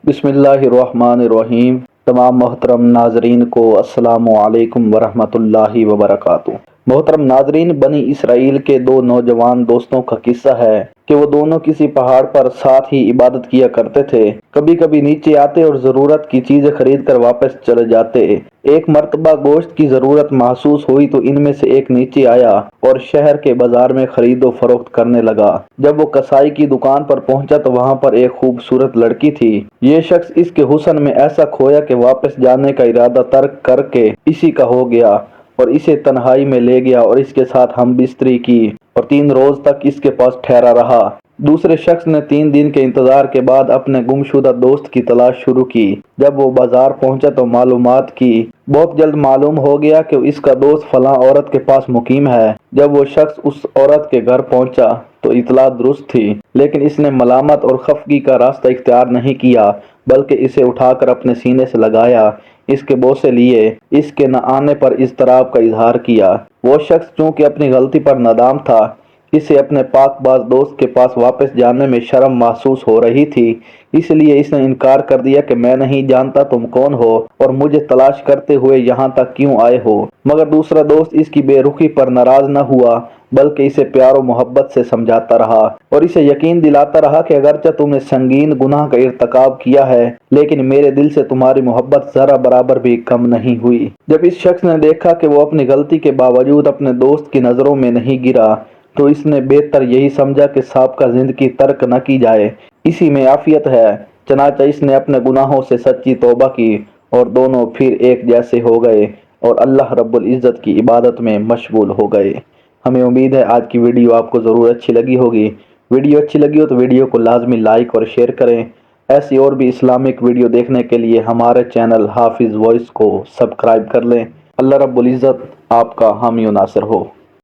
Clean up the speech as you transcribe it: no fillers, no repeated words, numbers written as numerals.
بسم اللہ الرحمن الرحیم۔ تمام محترم ناظرین کو السلام علیکم ورحمۃ اللہ وبرکاتہ۔ محترم ناظرین، بنی اسرائیل کے دو نوجوان دوستوں کا قصہ ہے کہ وہ دونوں کسی پہاڑ پر ساتھ ہی عبادت کیا کرتے تھے۔ کبھی کبھی نیچے آتے اور ضرورت کی چیزیں خرید کر واپس چلے جاتے۔ ایک مرتبہ گوشت کی ضرورت محسوس ہوئی تو ان میں سے ایک نیچے آیا اور شہر کے بازار میں خرید و فروخت کرنے لگا۔ جب وہ کسائی کی دکان پر پہنچا تو وہاں پر ایک خوبصورت لڑکی تھی۔ یہ شخص اس کے حسن میں ایسا کھویا کہ واپس جانے کا ارادہ ترک کر کے اسی کا ہو گیا اور اسے تنہائی میں لے گیا اور اس کے ساتھ ہم بستری کی اور 3 روز تک اس کے پاس ٹھہرا رہا۔ دوسرے شخص نے 3 دن کے انتظار کے بعد اپنے گمشدہ دوست کی تلاش شروع کی۔ جب وہ بازار پہنچا تو معلومات کی۔ بہت جلد معلوم ہو گیا کہ اس کا دوست فلاں عورت کے پاس مقیم ہے۔ جب وہ شخص اس عورت کے گھر پہنچا تو اطلاع درست تھی، لیکن اس نے ملامت اور خفگی کا راستہ اختیار نہیں کیا بلکہ اسے اٹھا کر اپنے سینے سے لگایا، اس کے بوسے لیے، اس کے نہ آنے پر اضطراب کا اظہار کیا۔ وہ شخص چونکہ اپنی غلطی پر نادام تھا، اسے اپنے پاک باز دوست کے پاس واپس جانے میں شرم محسوس ہو رہی تھی، اس لیے اس نے انکار کر دیا کہ میں نہیں جانتا تم کون ہو اور مجھے تلاش کرتے ہوئے یہاں تک کیوں آئے ہو۔ مگر دوسرا دوست اس کی بے رخی پر ناراض نہ ہوا بلکہ اسے پیار و محبت سے سمجھاتا رہا اور اسے یقین دلاتا رہا کہ اگرچہ تم نے سنگین گناہ کا ارتکاب کیا ہے لیکن میرے دل سے تمہاری محبت ذرا برابر بھی کم نہیں ہوئی۔ جب اس شخص نے دیکھا کہ وہ اپنی غلطی کے باوجود اپنے دوست کی نظروں میں نہیں گرا تو اس نے بہتر یہی سمجھا کہ سابقہ زندگی ترک نہ کی جائے، اسی میں عافیت ہے۔ چنانچہ اس نے اپنے گناہوں سے سچی توبہ کی اور دونوں پھر ایک جیسے ہو گئے اور اللہ رب العزت کی عبادت میں مشغول ہو گئے۔ ہمیں امید ہے آج کی ویڈیو آپ کو ضرور اچھی لگی ہوگی۔ ویڈیو اچھی لگی ہو تو ویڈیو کو لازمی لائک اور شیئر کریں۔ ایسی اور بھی اسلامک ویڈیو دیکھنے کے لیے ہمارے چینل حافظ وائس کو سبسکرائب کر لیں۔ اللہ رب العزت آپ کا حامی و ناصر ہو۔